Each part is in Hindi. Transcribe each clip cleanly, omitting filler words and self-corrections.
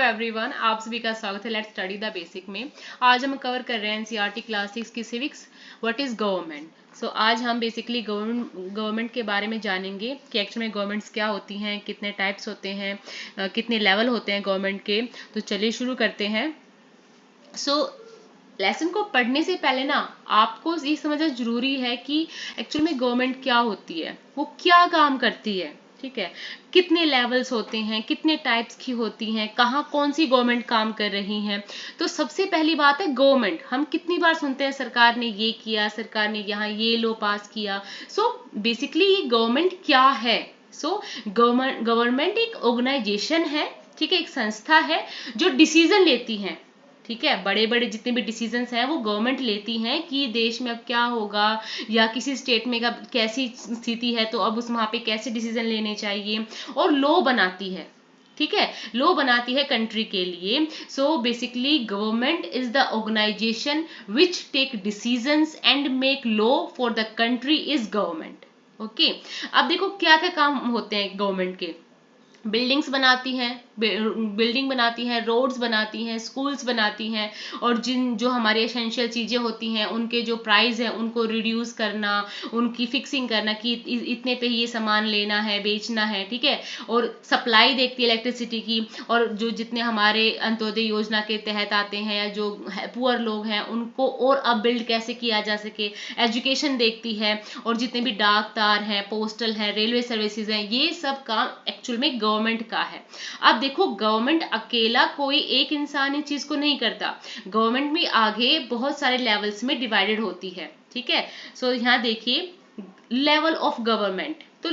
एवरीवन, आप सभी का स्वागत है लेट्स स्टडी द बेसिक में। आज हम कवर कर रहे हैं एनसीईआरटी क्लास 6 की civics. What is government. So आज हम बेसिकली गवर्नमेंट के बारे में जानेंगे कि एक्चुअल में गवर्नमेंट्स क्या होती हैं, कितने टाइप्स होते हैं, कितने लेवल होते हैं गवर्नमेंट के। तो चलिए शुरू करते हैं। लेसन को पढ़ने से पहले ना आपको ये समझना जरूरी है कि एक्चुअल में गवर्नमेंट क्या होती है, वो क्या काम करती है। ठीक है, कितने लेवल्स होते हैं, कितने टाइप्स की होती हैं, कहाँ कौन सी गवर्नमेंट काम कर रही हैं। तो सबसे पहली बात है गवर्नमेंट। हम कितनी बार सुनते हैं सरकार ने ये किया, सरकार ने यहाँ ये लो पास किया। बेसिकली ये गवर्नमेंट क्या है। गवर्नमेंट एक ऑर्गेनाइजेशन है, ठीक है, एक संस्था है जो डिसीजन लेती है। ठीक है, बड़े बड़े जितने भी डिसीजंस हैं वो गवर्नमेंट लेती हैं कि देश में अब क्या होगा या किसी स्टेट में अब कैसी स्थिति है, तो अब उस वहां पे कैसे डिसीजन लेने चाहिए, और लॉ बनाती है। ठीक है, लॉ बनाती है कंट्री के लिए। So basically government is the organisation which take decisions and make law for the country is government. Okay, अब देखो क्या क्या काम होते हैं गवर्नमेंट के। बिल्डिंग्स बनाती हैं, बिल्डिंग बनाती हैं, रोड्स बनाती हैं, स्कूल्स बनाती हैं, और जो हमारे एसेंशियल चीज़ें होती हैं उनके जो प्राइस है उनको रिड्यूस करना, उनकी फिक्सिंग करना कि इतने पे ये सामान लेना है, बेचना है। ठीक है, और सप्लाई देखती है इलेक्ट्रिसिटी की, और जो जितने हमारे अंत्योदय योजना के तहत आते हैं या जो पुअर लोग हैं उनको और अब बिल्ड कैसे किया जा सके, एजुकेशन देखती है, और जितने भी डाक तार हैं, पोस्टल है, रेलवे सर्विसेज हैं, ये सब काम एक्चुअल में गवर्नमेंट का है। अब देखो गवर्नमेंट अकेला कोई एक इंसान इस चीज को नहीं करता। गवर्नमेंट भी आगे बहुत सारे लेवल्स में डिवाइडेड होती है। ठीक है, यहाँ देखिए लेवल ऑफ गवर्नमेंट। तो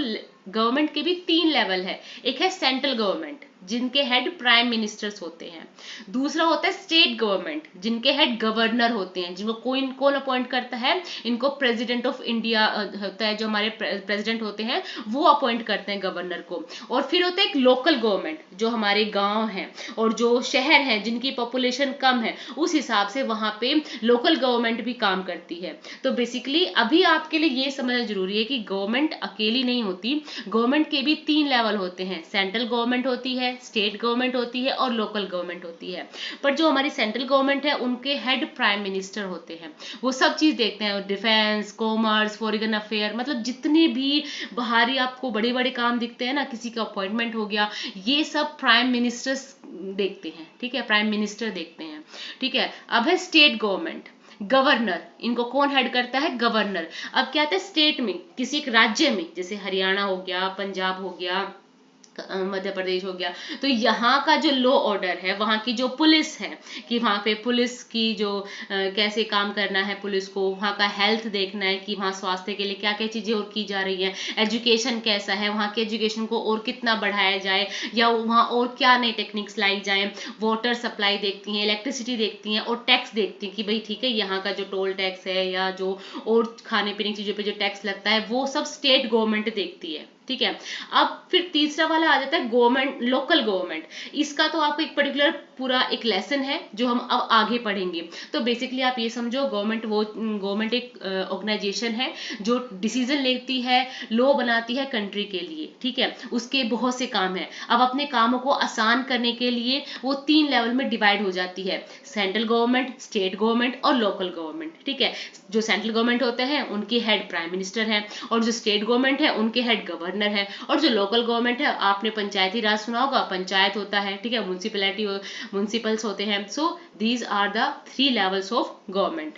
गवर्नमेंट के भी 3 लेवल है। एक है सेंट्रल गवर्नमेंट जिनके हेड प्राइम मिनिस्टर्स होते हैं। दूसरा होता है स्टेट गवर्नमेंट जिनके हेड गवर्नर होते हैं, जिनको कौन अपॉइंट करता है, इनको प्रेसिडेंट ऑफ इंडिया होता है, जो हमारे प्रेसिडेंट होते हैं वो अपॉइंट करते हैं गवर्नर को। और फिर होता है एक लोकल गवर्नमेंट, जो हमारे गांव हैं और जो शहर हैं जिनकी पॉपुलेशन कम है, उस हिसाब से वहां पे लोकल गवर्नमेंट भी काम करती है। तो बेसिकली अभी आपके लिए ये समझना जरूरी है कि गवर्नमेंट अकेली नहीं होती। गवर्नमेंट के भी 3 लेवल होते हैं। सेंट्रल गवर्नमेंट होती है, स्टेट गवर्नमेंट होती है, और लोकल गवर्नमेंट होती है। पर जो हमारी सेंट्रल गवर्नमेंट है उनके हेड प्राइम मिनिस्टर होते हैं। वो सब चीज देखते हैं, डिफेंस, कॉमर्स, फॉरेन अफेयर, मतलब जितने भी बाहरी आपको बड़े बड़े काम दिखते हैं ना, किसी का अपॉइंटमेंट हो गया, ये सब प्राइम मिनिस्टर्स देखते हैं। ठीक है, प्राइम मिनिस्टर देखते हैं। ठीक है, अब है स्टेट गवर्नमेंट, गवर्नर। इनको कौन हेड करता है? गवर्नर। अब क्या आता है स्टेट में, किसी एक राज्य में, जैसे हरियाणा हो गया, पंजाब हो गया, मध्य प्रदेश हो गया, तो यहाँ का जो लॉ ऑर्डर है, वहाँ की जो पुलिस है, कि वहाँ पे पुलिस की जो कैसे काम करना है पुलिस को, वहाँ का हेल्थ देखना है कि वहाँ स्वास्थ्य के लिए क्या क्या चीजें और की जा रही है, एजुकेशन कैसा है, वहाँ के एजुकेशन को और कितना बढ़ाया जाए, या वहाँ और क्या नई टेक्निक्स लाई जाए। वाटर सप्लाई देखती हैं, इलेक्ट्रिसिटी देखती हैं, और टैक्स देखती हैं कि भाई ठीक है, यहाँ का जो टोल टैक्स है या जो और खाने पीने की चीजों पे जो टैक्स लगता है वो सब स्टेट गवर्नमेंट देखती है। ठीक है, अब फिर तीसरा वाला आ जाता है गवर्नमेंट, लोकल गवर्नमेंट। इसका तो आपको एक पर्टिकुलर पूरा एक लेसन है जो हम अब आगे पढ़ेंगे। तो बेसिकली आप ये समझो गवर्नमेंट एक ऑर्गेनाइजेशन है जो डिसीजन लेती है, लॉ बनाती है कंट्री के लिए। ठीक है, उसके बहुत से काम है। अब अपने कामों को आसान करने के लिए वो 3 लेवल में डिवाइड हो जाती है, सेंट्रल गवर्नमेंट, स्टेट गवर्नमेंट और लोकल गवर्नमेंट। ठीक है, जो सेंट्रल गवर्नमेंट होते हैं उनके हेड प्राइम मिनिस्टर हैं, और जो स्टेट गवर्नमेंट है उनके हेड गवर्नर है, और जो लोकल गवर्नमेंट है, आपने पंचायती राज सुना होगा, पंचायत होता है। ठीक है, म्युनिसिपल्स होते हैं। So these are the 3 levels of government.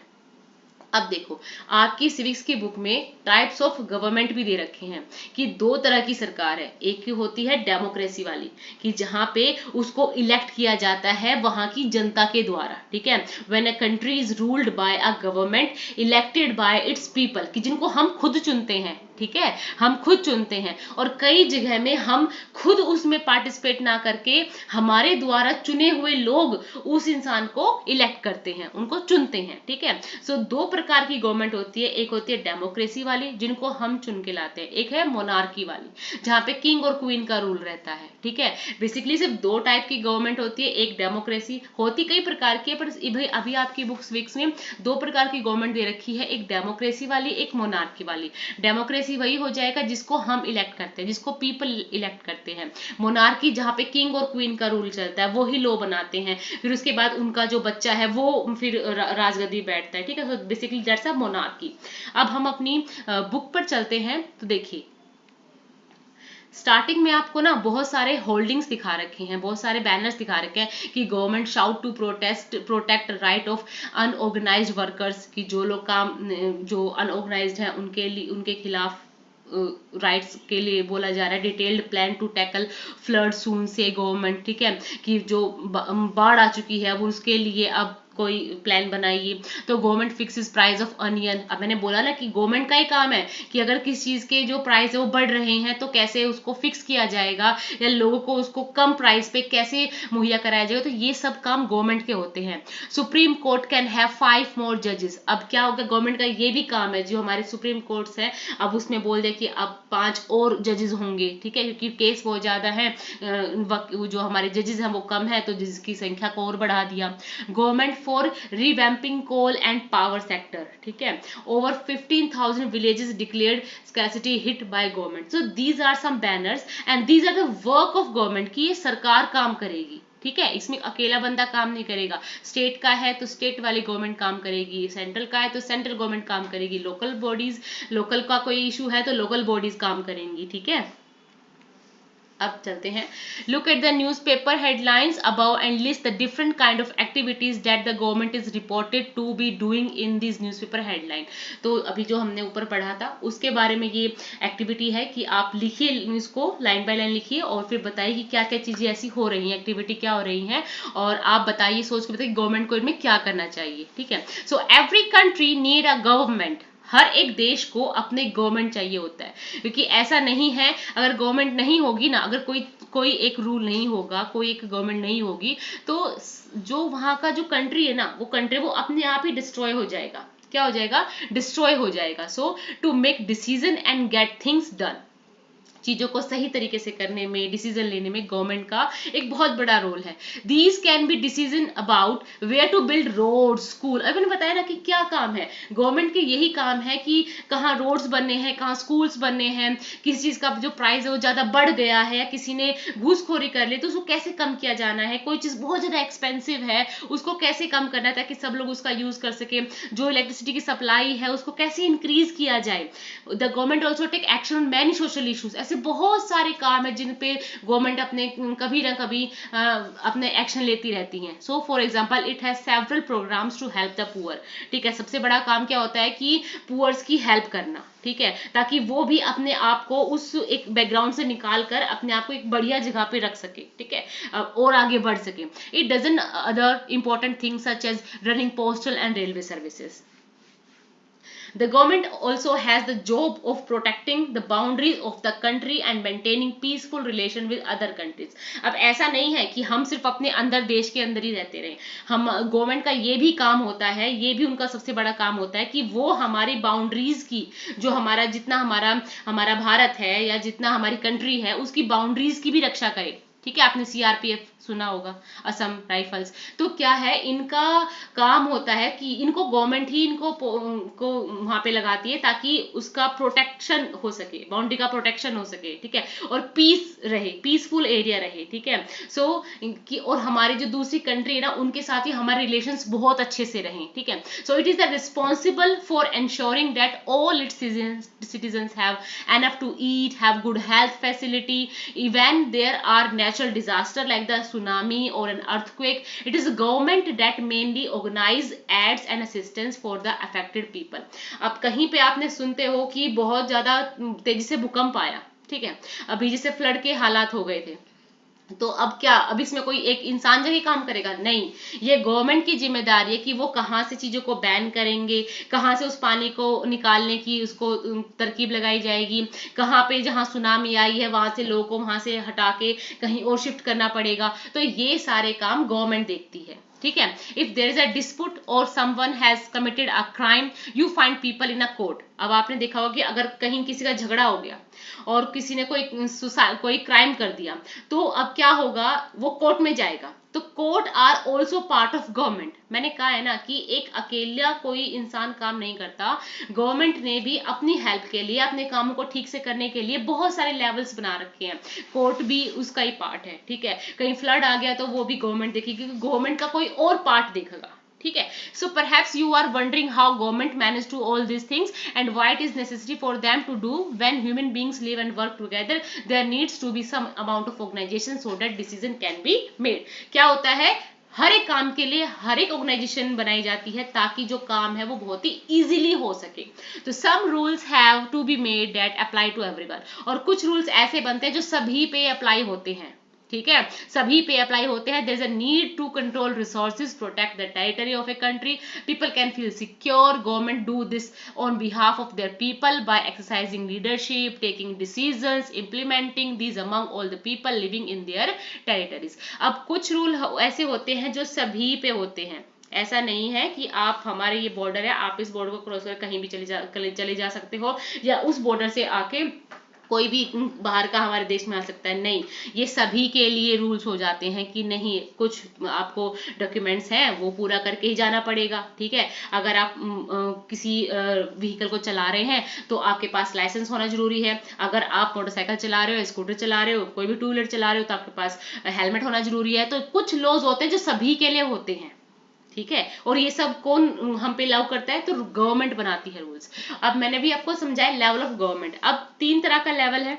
अब देखो आपकी सिविक्स की बुक में टाइप्स ऑफ गवर्नमेंट भी दे रखे हैं कि 2 तरह की सरकार है। एक की होती है डेमोक्रेसी वाली, कि जहां पे उसको इलेक्ट किया जाता है वहां की जनता के द्वारा। ठीक है, when a country is ruled by a government elected by it's people, कि जिनको हम खुद चुनते हैं। ठीक है, हम खुद चुनते हैं, और कई जगह में हम खुद उसमें पार्टिसिपेट ना करके हमारे द्वारा चुने हुए लोग उस इंसान को इलेक्ट करते हैं, उनको चुनते हैं। ठीक है, सो 2 प्रकार की गवर्नमेंट होती है। एक होती है डेमोक्रेसी वाली, जिनको हम चुन के लाते हैं। एक है मोनार्की वाली, जहां पे किंग और क्वीन का रूल रहता है। ठीक है, बेसिकली सिर्फ 2 टाइप की गवर्नमेंट होती है। एक डेमोक्रेसी होती कई प्रकार की है, पर अभी आपकी बुक्स विक्स में 2 प्रकार की गवर्नमेंट दे रखी है, एक डेमोक्रेसी वाली, एक मोनार्की वाली। डेमोक्रेसी डेमोक्रेसी वही हो जाएगा जिसको हम इलेक्ट करते हैं, जिसको पीपल इलेक्ट करते हैं। मोनार्की जहाँ पे किंग और क्वीन का रूल चलता है, वो ही लॉ बनाते हैं, फिर उसके बाद उनका जो बच्चा है वो फिर राजगद्दी बैठता है, ठीक है। तो बेसिकली दैट्स अ मोनार्की। अब हम अपनी बुक पर चलते हैं, तो देखिए स्टार्टिंग में आपको ना बहुत सारे होल्डिंग्स दिखा रखे हैं, बहुत सारे बैनर्स दिखा रखे हैं कि government should to protect right of unorganised workers, कि जो लोग काम, जो अनऑर्गेनाइज्ड हैं उनके लिए, उनके खिलाफ राइट्स के लिए बोला जा रहा है। Detailed plan to tackle flood soon से गवर्नमेंट, ठीक है, कि जो बाढ़ आ चुकी है अब उसके लिए अब कोई प्लान बनाइए। तो government fixes price of onion, अब मैंने बोला ना कि गवर्नमेंट का ही काम है कि अगर किसी चीज के जो प्राइस है वो बढ़ रहे हैं तो कैसे उसको फिक्स किया जाएगा, या लोगों को उसको कम प्राइस पे कैसे मुहैया कराया जाएगा, तो ये सब काम गवर्नमेंट के होते हैं। सुप्रीम कोर्ट कैन हैव 5 मोर जजेस, अब क्या होगा, गवर्नमेंट का ये भी काम है, जो हमारे सुप्रीम कोर्ट्स है अब उसमें बोल दिया कि अब 5 और जजेस होंगे, ठीक है, क्योंकि केस बहुत ज्यादा है, जो हमारे जजेस हैं वो कम है, तो जजेस की संख्या को और बढ़ा दिया। Government for revamping coal and power sector, ठीक है, over 15,000 villages declared scarcity hit by government. So these are some banners and these are the work of government, कि ये सरकार काम करेगी, ठीक है, इसमें अकेला बंदा काम नहीं करेगा। स्टेट का है तो स्टेट वाली गवर्नमेंट काम करेगी, सेंट्रल का है तो सेंट्रल गवर्नमेंट काम करेगी, लोकल बॉडीज, लोकल का कोई इशू है तो लोकल बॉडीज काम करेंगी, ठीक है। अब चलते हैं, look at the newspaper headlines above and list the different kind of activities that the government is reported to be doing in this newspaper headline. तो अभी जो हमने ऊपर पढ़ा था उसके बारे में ये एक्टिविटी है कि आप लिखिए, इसको लाइन बाय लाइन लिखिए और फिर बताइए कि क्या क्या चीजें ऐसी हो रही हैं, एक्टिविटी क्या हो रही है, और आप बताइए, सोच के बताइए गवर्नमेंट को इनमें क्या करना चाहिए, ठीक है। So every country need a government, हर एक देश को अपने गवर्नमेंट चाहिए होता है, क्योंकि ऐसा नहीं है अगर गवर्नमेंट नहीं होगी ना, अगर कोई कोई एक रूल नहीं होगा, कोई एक गवर्नमेंट नहीं होगी, तो जो वहां का जो कंट्री है ना, वो कंट्री वो अपने आप ही डिस्ट्रॉय हो जाएगा। क्या हो जाएगा? डिस्ट्रॉय हो जाएगा। So to make decision and get things done, चीजों को सही तरीके से करने में, डिसीजन लेने में गवर्नमेंट का एक बहुत बड़ा रोल है। These can be decision about where to build road, school. अभी मैंने बताया ना कि क्या काम है गवर्नमेंट के, यही काम है कि कहाँ रोड्स बनने हैं, कहाँ स्कूल्स बनने हैं, किसी चीज का जो प्राइस है वो ज्यादा बढ़ गया है या किसी ने घूसखोरी कर ली तो उसको कैसे कम किया जाना है, कोई चीज बहुत ज्यादा एक्सपेंसिव है उसको कैसे कम करना है ताकि सब लोग उसका यूज कर सके, जो इलेक्ट्रिसिटी की सप्लाई है उसको कैसे इंक्रीज किया जाए। The government also take action on many social issues, ऐसे बहुत सारे काम है जिन पे गवर्नमेंट अपने कभी ना कभी अपने एक्शन लेती रहती है। So for example it has several programmes to help the poor, ठीक है। सबसे बड़ा काम क्या होता है कि पुअर्स की हेल्प करना, ठीक है, ताकि वो भी अपने आप को उस एक बैकग्राउंड से निकाल कर अपने आप को एक बढ़िया जगह पे रख सके, ठीक है, और आगे बढ़ सके। It doesn't other important things such as running postal and railway services. The government also has the job of protecting the boundaries of the country and maintaining peaceful relation with other countries. अब ऐसा नहीं है कि हम सिर्फ अपने अंदर देश के अंदर ही रहते रहे, हम गवर्नमेंट का ये भी काम होता है, ये भी उनका सबसे बड़ा काम होता है कि वो हमारी बाउंड्रीज की, जो हमारा जितना हमारा हमारा भारत है या जितना हमारी कंट्री है उसकी बाउंड्रीज की भी रक्षा करे, ठीक है। आपने सीआरपीएफ सुना होगा, असम राइफल्स। तो क्या है, इनका काम होता है कि इनको गवर्नमेंट ही इनको को वहां पे लगाती है ताकि उसका प्रोटेक्शन हो सके, बाउंड्री का प्रोटेक्शन हो सके, ठीक है, और पीस रहे, पीसफुल एरिया रहे, ठीक है। सो कि और हमारी जो दूसरी कंट्री है ना उनके साथ ही हमारे रिलेशंस बहुत अच्छे से रहें, ठीक है। So it is the responsible for ensuring that all its citizens have enough to eat, have good health facility, even there are natural disaster like the tsunami or an earthquake. It is the government that mainly organize aids and assistance for the affected people. अब कहीं पे आपने सुनते हो कि बहुत ज्यादा तेजी से भूकंप आया, ठीक है, अभी जैसे फ्लड के हालात हो गए थे, तो अब क्या, अब इसमें कोई एक इंसान जाके काम करेगा? नहीं, ये गवर्नमेंट की जिम्मेदारी है कि वो कहाँ से चीजों को बैन करेंगे, कहाँ से उस पानी को निकालने की उसको तरकीब लगाई जाएगी, कहाँ पे जहाँ सुनामी आई है वहां से लोगों को वहां से हटा के कहीं और शिफ्ट करना पड़ेगा, तो ये सारे काम गवर्नमेंट देखती है, ठीक है। If there is a dispute और someone has committed a crime you find people in a court. अब आपने देखा होगा कि अगर कहीं किसी का झगड़ा हो गया और किसी ने कोई क्राइम कर दिया, तो अब क्या होगा, वो कोर्ट में जाएगा, तो court are also part of government. मैंने कहा है ना कि एक अकेला कोई इंसान काम नहीं करता, गवर्नमेंट ने भी अपनी हेल्प के लिए, अपने कामों को ठीक से करने के लिए बहुत सारे लेवल्स बना रखे हैं, कोर्ट भी उसका ही पार्ट है, ठीक है। कहीं फ्लड आ गया तो वो भी गवर्नमेंट देखेगी, क्योंकि गवर्नमेंट का कोई और पार्ट देखेगा, ठीक है। So perhaps you are wondering how government manage to all these things and why it is necessary for them to do when human beings live and work together, there needs to be some amount of organization so that decision can be made। क्या होता है, हर एक काम के लिए हर एक ऑर्गेनाइजेशन बनाई जाती है ताकि जो काम है वो बहुत ही इजीली हो सके। तो some rules have to be made that apply to everyone, और कुछ रूल्स ऐसे बनते हैं जो सभी पे अप्लाई होते हैं, ठीक है, सभी पे अप्लाई होते हैं। There is a need to control resources, protect the territory of a country, people can feel secure, government do this on behalf of their people by exercising leadership, taking decisions, implementing these among all the people living in their territories. अब कुछ रूल ऐसे होते हैं जो सभी पे होते हैं, ऐसा नहीं है कि आप, हमारे ये बॉर्डर है, आप इस बॉर्डर को क्रॉस कर कहीं भी चले जा सकते हो, या उस बॉर्डर से आके कोई भी बाहर का हमारे देश में आ सकता है, नहीं, ये सभी के लिए रूल्स हो जाते हैं कि नहीं, कुछ आपको डॉक्यूमेंट्स हैं वो पूरा करके ही जाना पड़ेगा, ठीक है। अगर आप किसी व्हीकल को चला रहे हैं तो आपके पास लाइसेंस होना जरूरी है, अगर आप मोटरसाइकिल चला रहे हो, स्कूटर चला रहे हो, कोई भी टू व्हीलर चला रहे हो तो आपके पास हेलमेट होना जरूरी है। तो कुछ लॉज होते हैं जो सभी के लिए होते हैं, ठीक है, और ये सब कौन हम पे लागू करता है, तो गवर्नमेंट बनाती है रूल्स। अब मैंने भी आपको समझाया लेवल ऑफ गवर्नमेंट। अब 3 तरह का लेवल है,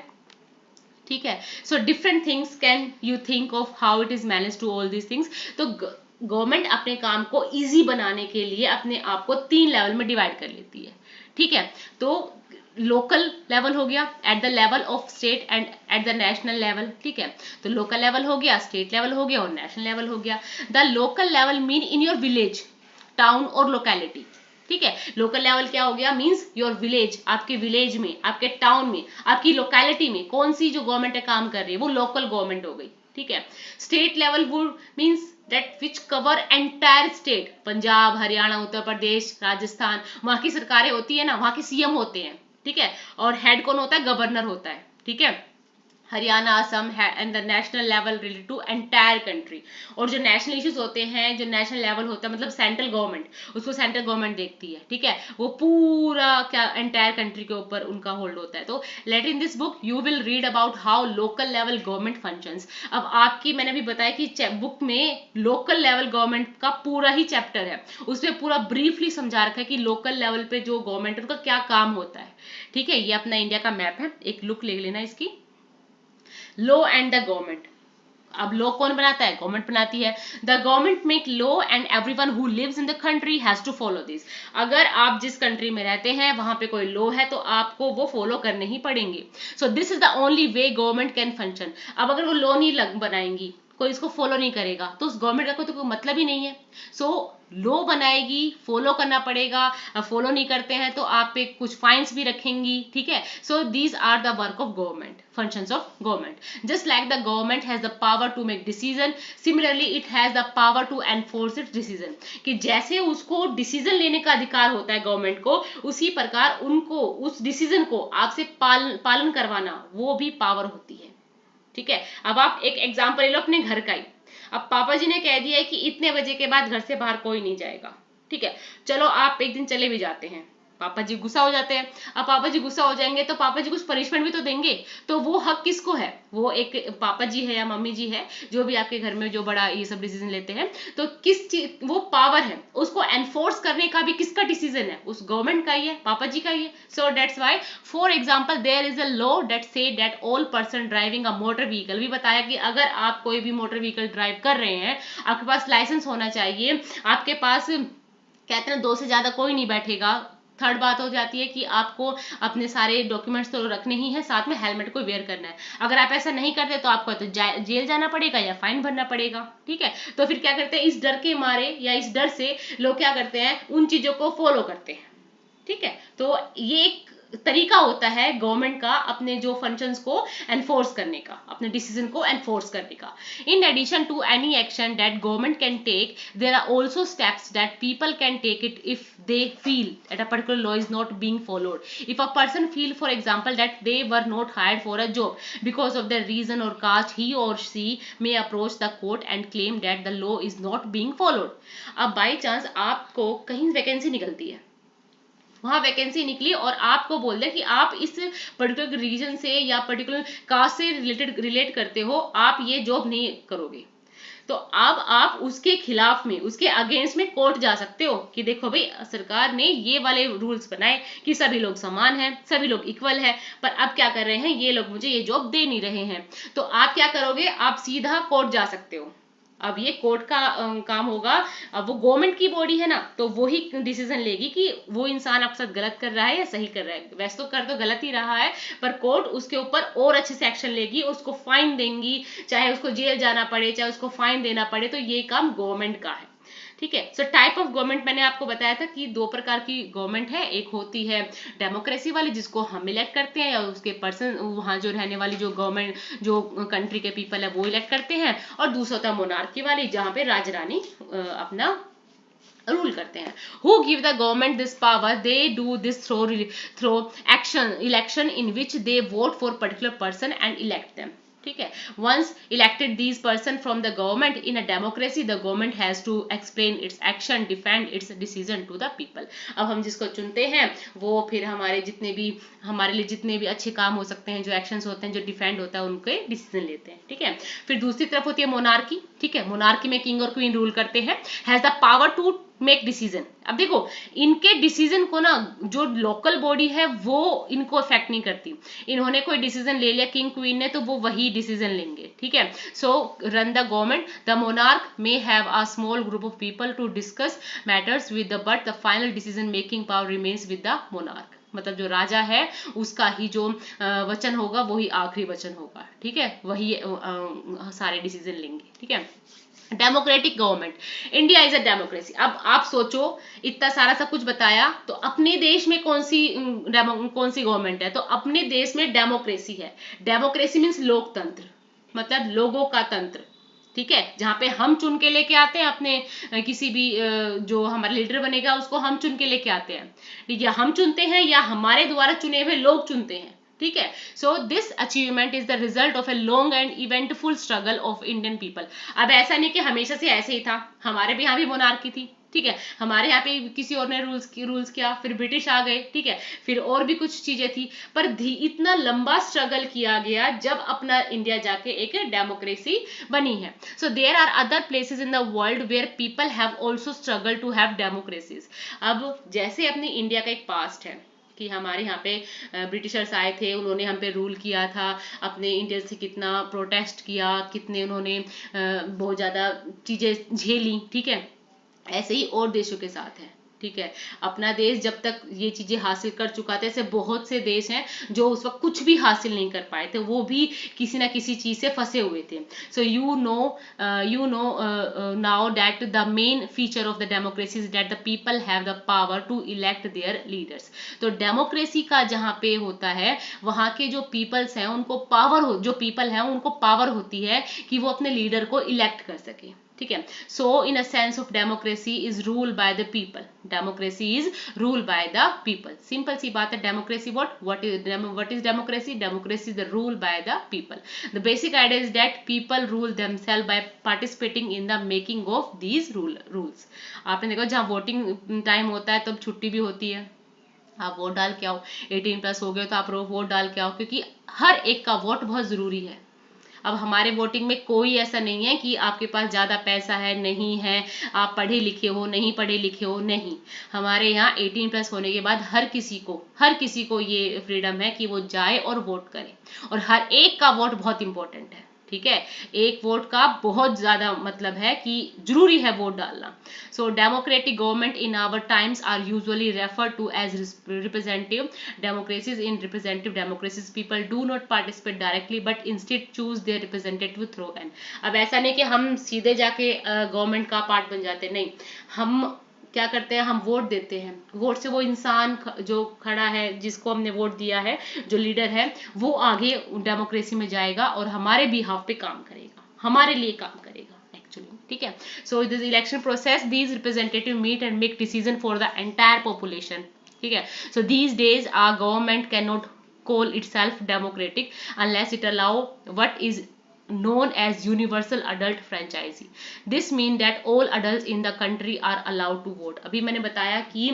ठीक है। So different things can you think of how it is manage to all these things. तो गवर्नमेंट अपने काम को इजी बनाने के लिए अपने आप को 3 लेवल में डिवाइड कर लेती है, ठीक है। तो लोकल लेवल हो गया, at the level of state and at the national level, ठीक है। तो लोकल लेवल हो गया, स्टेट लेवल हो गया और नेशनल लेवल हो गया। The local level mean in your village, town और लोकेलिटी, ठीक है। लोकल लेवल क्या हो गया, मींस योर विलेज, आपके विलेज में, आपके टाउन में, आपकी लोकेलिटी में कौन सी जो गवर्नमेंट है काम कर रही है वो लोकल गवर्नमेंट हो गई, ठीक है। State level would means that which cover entire state, Punjab, Haryana, Uttar Pradesh, Rajasthan, वहां की सरकारें होती है ना, वहां के सीएम होते हैं, ठीक है, और हेड कौन होता है, गवर्नर होता है, ठीक है। Haryana, Assam and the national level related to entire country. और जो नेशनल इश्यूज होते हैं, जो नेशनल लेवल होता है, मतलब सेंट्रल गवर्नमेंट, उसको सेंट्रल गवर्नमेंट देखती है, ठीक है, वो पूरा क्या एंटायर कंट्री के ऊपर उनका होल्ड होता है। तो let in this book you will read about how local level government functions. अब आपकी, मैंने भी बताया कि बुक में लोकल लेवल गवर्नमेंट का पूरा ही चैप्टर है, उसमें पूरा ब्रीफली समझा रखा है कि लोकल लेवल पे जो गवर्नमेंट है उनका क्या काम होता है, ठीक है। ये अपना इंडिया का मैप है, एक लुक ले लेना इसकी। Law and the government. अब लॉ कौन बनाता है, गवर्नमेंट बनाती है। The government make law and everyone who lives in the country has to follow this. अगर आप जिस कंट्री में रहते हैं वहां पे कोई लॉ है तो आपको वो फॉलो करने ही पड़ेंगे। सो this is the only way government can function. अब अगर वो लॉ नहीं बनाएंगी, कोई इसको फॉलो नहीं करेगा, तो उस गवर्नमेंट का कोई मतलब ही नहीं है। सो लॉ बनाएगी, फॉलो करना पड़ेगा, फॉलो नहीं करते हैं तो आप पे कुछ फाइन्स भी रखेंगी, ठीक है। So these are the work of government, functions of government. Just like the government has the power to make decision, similarly it has the power to enforce its decision। कि जैसे उसको डिसीजन लेने का अधिकार होता है गवर्नमेंट को, उसी प्रकार उनको उस डिसीजन को आपसे पालन करवाना वो भी पावर होती है, ठीक है। अब आप एक एग्जांपल ले लो अपने घर का ही। अब पापा जी ने कह दिया है कि इतने बजे के बाद घर से बाहर कोई नहीं जाएगा, ठीक है। चलो आप एक दिन चले भी जाते हैं, पापा जी गुस्सा हो जाते हैं। अब पापा जी गुस्सा हो जाएंगे तो पापा जी कुछ पनिशमेंट भी तो देंगे, तो वो हक किसको है, वो एक पापा जी है या मम्मी जी है, जो भी आपके घर में जो बड़ा ये सब डिसीजन लेते हैं, तो किस चीज वो पावर है, उसको एनफोर्स करने का भी किसका डिसीजन है, उस गवर्नमेंट का ही है, पापा जी का ही है। So that's why for example there is a law that say that all person driving a motor vehicle. भी बताया कि अगर आप कोई भी मोटर व्हीकल ड्राइव कर रहे हैं, आपके पास लाइसेंस होना चाहिए, आपके पास कहते हैं 2 से ज्यादा कोई नहीं बैठेगा। थर्ड बात हो जाती है कि आपको अपने सारे डॉक्यूमेंट्स तो रखने ही है, साथ में हेलमेट को वेयर करना है। अगर आप ऐसा नहीं करते तो आपको तो जेल जाना पड़ेगा या फाइन भरना पड़ेगा, ठीक है। तो फिर क्या करते हैं, इस डर के मारे या इस डर से लोग क्या करते हैं, उन चीजों को फॉलो करते हैं, ठीक है। तो ये एक तरीका होता है गवर्नमेंट का अपने जो फंक्शंस को एनफोर्स करने का, अपने डिसीजन को एनफोर्स करने का. In addition to any action that government can take, there are also steps that people can take it if they feel that a particular law is not being followed. If a person feel, for example, that they were not hired for a job because of their reason or caste, he or she may approach the court and claim that the law is not being followed. अब by chance आपको कहीं वैकेंसी निकलती है, वहां वैकेंसी निकली और आपको बोल दे कि आप इस पर्टिकुलर रीजन से या पर्टिकुलर कास्ट से रिलेट करते हो, आप ये जॉब नहीं करोगे, तो अब आप उसके खिलाफ में, उसके अगेंस्ट में कोर्ट जा सकते हो कि देखो भाई सरकार ने ये वाले रूल्स बनाए कि सभी लोग समान हैं, सभी लोग इक्वल है, पर अब क्या कर रहे हैं ये लोग मुझे ये जॉब दे नहीं रहे हैं. तो आप क्या करोगे, आप सीधा कोर्ट जा सकते हो. अब ये कोर्ट का काम होगा. अब वो गवर्नमेंट की बॉडी है ना, तो वो ही डिसीजन लेगी कि वो इंसान आपके साथ गलत कर रहा है या सही कर रहा है. वैसे तो कर तो गलत ही रहा है, पर कोर्ट उसके ऊपर और अच्छे से एक्शन लेगी, उसको फाइन देंगी, चाहे उसको जेल जाना पड़े, चाहे उसको फाइन देना पड़े, तो ये काम गवर्नमेंट का है. ठीक है. सो टाइप ऑफ गवर्नमेंट मैंने आपको बताया था कि दो प्रकार की गवर्नमेंट है. एक होती है डेमोक्रेसी वाली जिसको हम इलेक्ट करते हैं या उसके पर्सन वहां जो रहने वाली जो गवर्नमेंट जो कंट्री के पीपल है वो इलेक्ट करते हैं, और दूसरा होता है मोनार्की वाली जहां पे राजा रानी अपना रूल करते हैं. Who give the government this power, they do this through action election in which they vote for particular person and elect them. ठीक है. Once elected these person from the government in a democracy, the government has to explain its action, defend its decision to the people. अब हम जिसको चुनते हैं वो फिर हमारे लिए जितने भी अच्छे काम हो सकते हैं, जो एक्शंस होते हैं, जो डिफेंड होता है, उनके डिसीजन लेते हैं. ठीक है. फिर दूसरी तरफ होती है मोनार्की. ठीक है. मोनार्की में किंग और क्वीन रूल करते हैं, has the power to make decision. अब देखो इनके डिसीजन को ना जो लोकल बॉडी है वो इनको इफेक्ट नहीं करती. इन्होंने कोई डिसीजन ले लिया किंग क्वीन ने, तो वो वही डिसीजन लेंगे. ठीक है. So run the government, the monarch may have a small group of people to discuss matters with the, but the final decision making power remains with the monarch. मतलब जो राजा है उसका ही जो वचन होगा वही आखिरी वचन होगा. ठीक है. वही सारे डिसीजन लेंगे. ठीक है. Democratic government, India is a democracy. अब आप सोचो इतना सारा सब कुछ बताया, तो अपने देश में कौन सी गवर्नमेंट है, तो अपने देश में डेमोक्रेसी है. डेमोक्रेसी मीन्स लोकतंत्र, मतलब लोगों का तंत्र. ठीक है. जहां पे हम चुन के लेके आते हैं अपने किसी भी जो हमारा लीडर बनेगा उसको हम चुन के लेके आते हैं. या हम चुनते हैं या हमारे द्वारा चुने हुए लोग चुनते हैं. ठीक है. So this achievement is the result of a long and eventful struggle of Indian people. अब ऐसा नहीं कि हमेशा से ऐसे ही था, हमारे भी यहाँ भी मोनार्की थी. ठीक है. हमारे यहाँ पे किसी और ने रूल्स किया, फिर ब्रिटिश आ गए. ठीक है. फिर और भी कुछ चीजें थी, पर इतना लंबा स्ट्रगल किया गया जब अपना इंडिया जाके एक डेमोक्रेसी बनी है. So there are other places in the world where people have also struggle to have democracies. अब जैसे अपनी इंडिया का एक पास्ट है कि हमारे यहाँ पे ब्रिटिशर्स आए थे, उन्होंने हम पे रूल किया था, अपने इंडियन से कितना प्रोटेस्ट किया, कितने उन्होंने बहुत ज़्यादा चीज़ें झेली. ठीक है. ऐसे ही और देशों के साथ है. ठीक है. अपना देश जब तक ये चीजें हासिल कर चुका था, ऐसे बहुत से देश हैं जो उस वक्त कुछ भी हासिल नहीं कर पाए थे, वो भी किसी ना किसी चीज से फंसे हुए थे. So you know now that the main feature of the democracy is that the people have the power to elect their leaders. तो डेमोक्रेसी का जहाँ पे होता है वहाँ के जो पीपल्स हैं उनको जो पीपल हैं उनको पावर होती है कि वो अपने लीडर को इलेक्ट कर सके. ठीक है. So in a sense of democracy is rule by the people. Democracy is rule by the people. Simple सी बात है. Democracy what is democracy? Democracy is the rule by the people. The basic idea is that people rule themselves by participating in the making of these rules. आपने देखा जहाँ वोटिंग टाइम होता है तब छुट्टी भी होती है, आप वोट डाल के आओ. 18+ हो गए तो आप वोट डाल के आओ, क्योंकि हर एक का वोट बहुत जरूरी है. अब हमारे वोटिंग में कोई ऐसा नहीं है कि आपके पास ज्यादा पैसा है, नहीं है, आप पढ़े लिखे हो, नहीं पढ़े लिखे हो, नहीं. हमारे यहाँ 18+ होने के बाद हर किसी को ये फ्रीडम है कि वो जाए और वोट करे, और हर एक का वोट बहुत इंपॉर्टेंट है. ठीक है. एक वोट का बहुत ज्यादा मतलब है कि जरूरी है वोट डालना. So democratic government in our times are usually refer to as representative democracies. In representative democracies people do not participate directly but instead choose their representative through an. अब ऐसा नहीं कि हम सीधे जाके गवर्नमेंट का पार्ट बन जाते, नहीं. हम क्या करते हैं, हम वोट देते हैं, वोट से वो इंसान जो खड़ा है, जिसको हमने वोट दिया है, जो लीडर है, वो आगे डेमोक्रेसी में जाएगा और हमारे बिहाफ पे काम करेगा, हमारे लिए काम करेगा एक्चुअली, ठीक है। So this election process, these representative meet and make decision for the entire population, ठीक है। So these days our government can not call itself democratic unless it allow what is known as universal adult franchise. This means that all adults in the country are allowed to vote. अभी मैंने बताया कि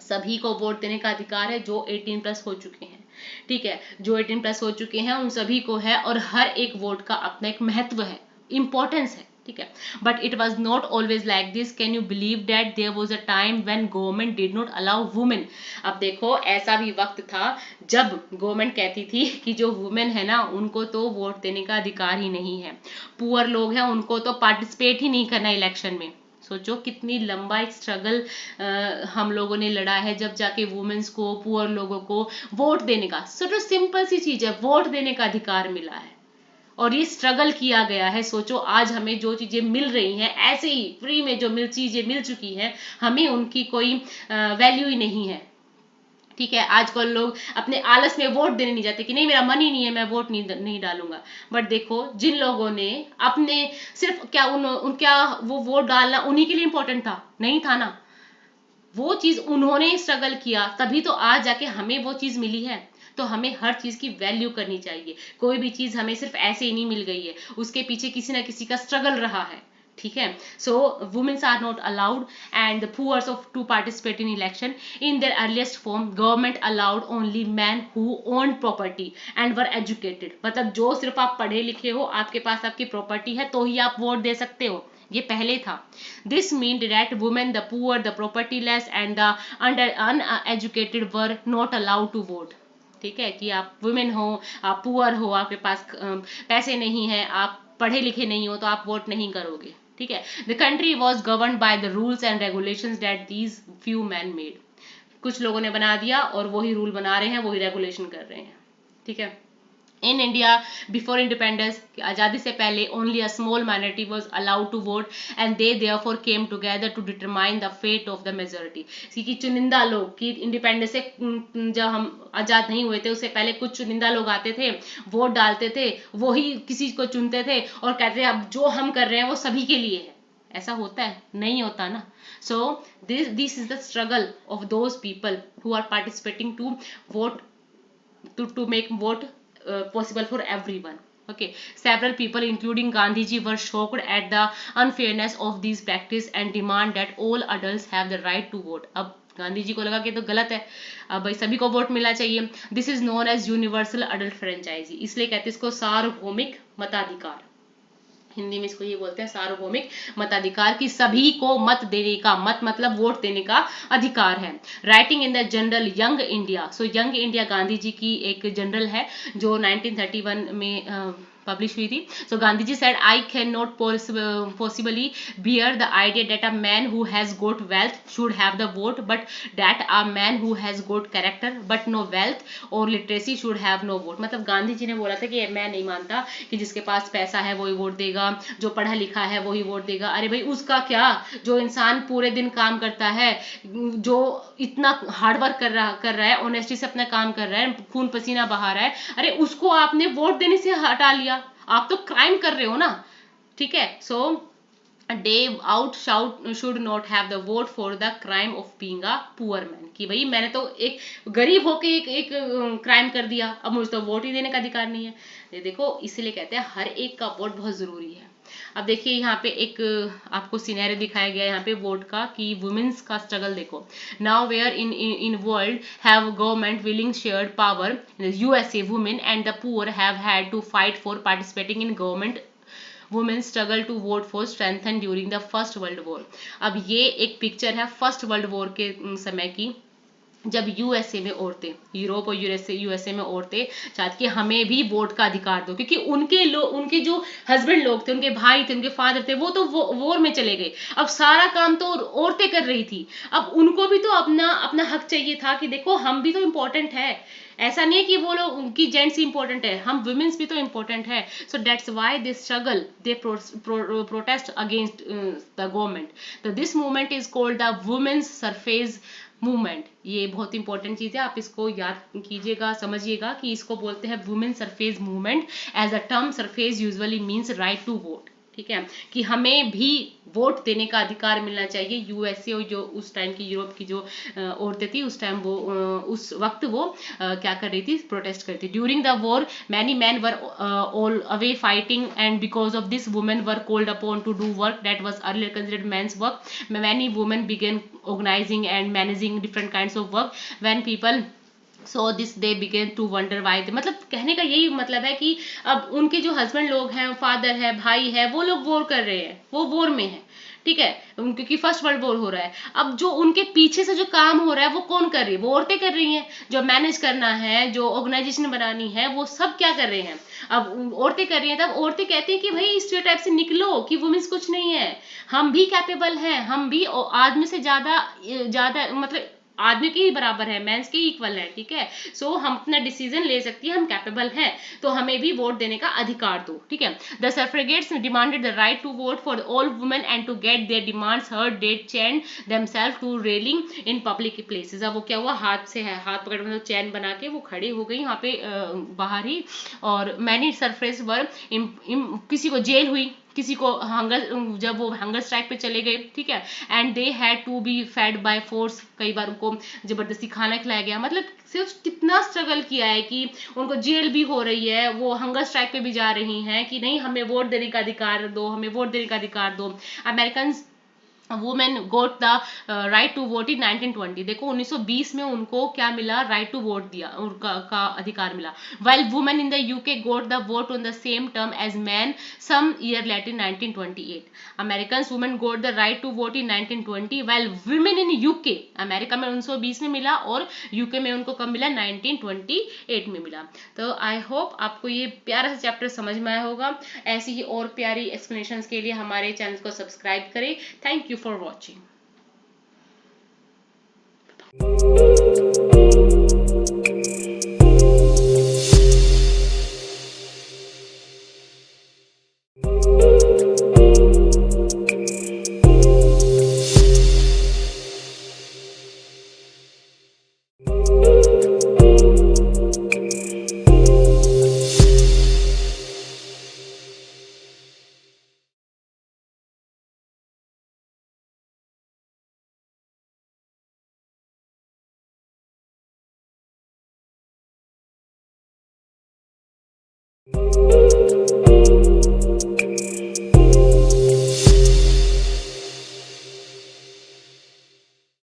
सभी को वोट देने का अधिकार है जो 18 प्लस हो चुके हैं, ठीक है, जो 18 प्लस हो चुके हैं उन सभी को है, और हर एक वोट का अपना एक महत्व है, इंपॉर्टेंस है, ठीक है। But it was not always like this. Can you believe that there was a time when government did not allow women. अब देखो, ऐसा भी वक्त था जब गवर्नमेंट कहती थी कि जो वुमेन है ना, उनको तो वोट देने का अधिकार ही नहीं है, पुअर लोग हैं उनको तो पार्टिसिपेट ही नहीं करना इलेक्शन में। सोचो कितनी लंबा एक स्ट्रगल हम लोगों ने लड़ा है, जब जाके वुमेन्स को, पुअर लोगों को वोट देने का, सोचो सिंपल सी चीज है, वोट देने का अधिकार मिला है, और ये स्ट्रगल किया गया है। सोचो आज हमें जो चीजें मिल रही हैं, ऐसे ही फ्री में जो चीजें मिल चुकी हैं, हमें उनकी कोई वैल्यू ही नहीं है, ठीक है। आजकल लोग अपने आलस में वोट देने नहीं जाते कि नहीं मेरा मन ही नहीं है, मैं वोट नहीं डालूंगा। बट देखो, जिन लोगों ने अपने सिर्फ क्या क्या वो वोट डालना उन्हीं के लिए इंपॉर्टेंट था, नहीं था ना, वो चीज उन्होंने स्ट्रगल किया, तभी तो आज जाके हमें वो चीज मिली है। तो हमें हर चीज की वैल्यू करनी चाहिए, कोई भी चीज हमें सिर्फ ऐसे ही नहीं मिल गई है, उसके पीछे किसी ना किसी का स्ट्रगल रहा है, ठीक है। So women's are not allowed and the poors of to participate in election in their earliest form. Government allowed only man who own property and were educated. मतलब जो सिर्फ आप पढ़े लिखे हो, आपके पास आपकी प्रॉपर्टी है, तो ही आप वोट दे सकते हो, ये पहले था। This mean that women, the poor, the propertyless and the uneducated were not allowed to vote, ठीक है। कि आप वुमेन हो, आप पुअर हो, आपके पास पैसे नहीं है, आप पढ़े लिखे नहीं हो, तो आप वोट नहीं करोगे, ठीक है। The country was govern by the rules and regulation that these few man made. कुछ लोगों ने बना दिया और वही रूल बना रहे हैं, वही रेगुलेशन कर रहे हैं, ठीक है। इन इंडिया बिफोर इंडिपेंडेंस, आजादी से पहले, only a small minority was allowed to vote and they therefore came together to determine the fate of the majority. कि चुनिंदा लोग, कि इंडिपेंडेंस से जब हम आजाद नहीं हुए थे उससे पहले कुछ चुनिंदा लोग आते थे, वोट डालते थे, वही किसी को चुनते थे और कहते थे अब जो हम कर रहे हैं वो सभी के लिए है। ऐसा होता है? नहीं होता ना। So this is the struggle of those people who are participating to vote, to make vote possible for everyone. Okay, several people including Gandhiji were shocked at the unfairness of these practice and demand that all adults have the right to vote. अब गांधी जी को लगा कि तो गलत है, अब भाई सभी को वोट मिलना चाहिए। This is known as universal adult franchise, इसलिए कहते हैं इसको सार्वभौमिक मताधिकार, हिंदी में इसको ये बोलते हैं सार्वभौमिक मताधिकार, की सभी को मत देने का, मत मतलब वोट देने का अधिकार है। Writing in the journal young India, so young India Gandhi ji की एक जनरल है जो 1931 में पब्लिश हुई थी। So Gandhi ji said I can not possibly bear the idea that a man who has got wealth should have the vote, but that a man who has got character but no wealth or literacy should have no vote. मतलब गांधी जी ने बोला था कि मैं नहीं मानता कि जिसके पास पैसा है वही वोट देगा, जो पढ़ा लिखा है वही वोट देगा। अरे भाई उसका क्या, जो इंसान पूरे दिन काम करता है, जो इतना हार्डवर्क कर रहा है, ऑनेस्टी से अपना काम कर रहा है, खून पसीना बहा रहा है, अरे उसको आपने वोट देने से हटा लिया, आप तो क्राइम कर रहे हो ना, ठीक है। So they ought should not have the vote for the crime of being a poor man, कि भाई मैंने तो एक गरीब होके एक क्राइम कर दिया, अब मुझे तो वोट ही देने का अधिकार नहीं है। ये देखो, इसीलिए कहते हैं हर एक का वोट बहुत जरूरी है। अब देखिए यहाँ पे एक आपको सिनेरियो दिखाया गया है यहाँ पे वोट का, कि वुमेन्स का स्ट्रगल देखो। Now where in world have government willing shared power, USA women and the poor have had to fight for participating in government, women struggle to vote for strengthen during the first world war. अब ये एक पिक्चर है फर्स्ट वर्ल्ड वॉर के समय की, जब यूएसए में औरतें, यूरोप और यूएसए में औरतें चाहती कि हमें भी वोट का अधिकार दो, क्योंकि उनके जो हस्बैंड लोग थे, उनके भाई थे, उनके फादर थे, वो तो वॉर में चले गए, अब सारा काम तो औरतें कर रही थी, अब उनको भी तो अपना अपना हक चाहिए था कि देखो हम भी तो इम्पोर्टेंट है, ऐसा नहीं है कि वो लोग उनकी जेंट्स इंपॉर्टेंट है, हम वुमेन्स भी तो इम्पोर्टेंट है. So that's why they struggle, they protest against the government. तो this movement is called the women's suffrage movement. ये बहुत इंपॉर्टेंट चीज है, आप इसको याद कीजिएगा, समझिएगा कि इसको बोलते हैं women surface movement. As a term surface usually means right to vote. ठीक है, कि हमें भी वोट देने का अधिकार मिलना चाहिए. यूएसए और जो उस टाइम की यूरोप की जो औरतें थी उस टाइम वो उस वक्त वो क्या कर रही थी, प्रोटेस्ट कर रही थी. During the war many men were all away fighting and because of this women were called upon to do work that was earlier considered men's work. Many women began organizing and managing different kinds of work. When people so this they began to wonder why. मतलब कहने का यही मतलब है कि अब उनके जो हस्बैंड लोग हैं, फादर है, भाई है, वो लोग वॉर कर रहे हैं, वो वॉर में है. ठीक है, क्योंकि फर्स्ट वर्ल्ड वॉर हो रहा है. अब जो उनके पीछे से जो काम हो रहा है वो कौन कर रही है, वो औरतें कर रही हैं. जो मैनेज करना है, जो ऑर्गेनाइजेशन बनानी है, वो सब क्या कर रहे हैं, अब औरतें कर रही हैं. तब औरतें कहती हैं कि भाई स्टीरियोटाइप से निकलो कि वुमेन्स कुछ नहीं है, हम भी कैपेबल हैं, हम भी आदमी से ज्यादा ज्यादा मतलब आदमी के ही बराबर है, मेंस के इक्वल है. ठीक है, सो हम अपना डिसीजन ले सकती है, हम कैपेबल हैं, तो हमें भी वोट देने का अधिकार दो. ठीक है, the suffragettes demanded the right to vote for all women and to get their demands heard they chain themselves to railing in public places. अब वो क्या हुआ, हाथ से है, हाथ पकड़ मतलब चैन बना के वो खड़ी हो गई वहां पे बाहर ही. और मैनी सरफेस वर किसी को जेल हुई, किसी को हंगर, जब वो हंगर स्ट्राइक पे चले गए. ठीक है, and they had to be fed by force, कई बार उनको जबरदस्ती खाना खिलाया गया. मतलब सिर्फ कितना स्ट्रगल किया है कि उनको जेल भी हो रही है, वो हंगर स्ट्राइक पे भी जा रही हैं कि नहीं हमें वोट देने का अधिकार दो, हमें वोट देने का अधिकार दो. American women got the right to vote in 1920. देखो 1920 में उनको क्या मिला, राइट टू वोट दिया, उनका का अधिकार मिला. While women in the UK got the vote on the same term as men some year later 1928. American women got the right to vote in 1920 while women in UK, America में 1920 में मिला और यूके में उनको कब मिला, 1928 में मिला. तो आई होप आपको ये प्यारा सा चैप्टर समझ में आया होगा. ऐसी ही और प्यारी एक्सप्लेनेशन के लिए हमारे चैनल को सब्सक्राइब करें. Thank you for watching.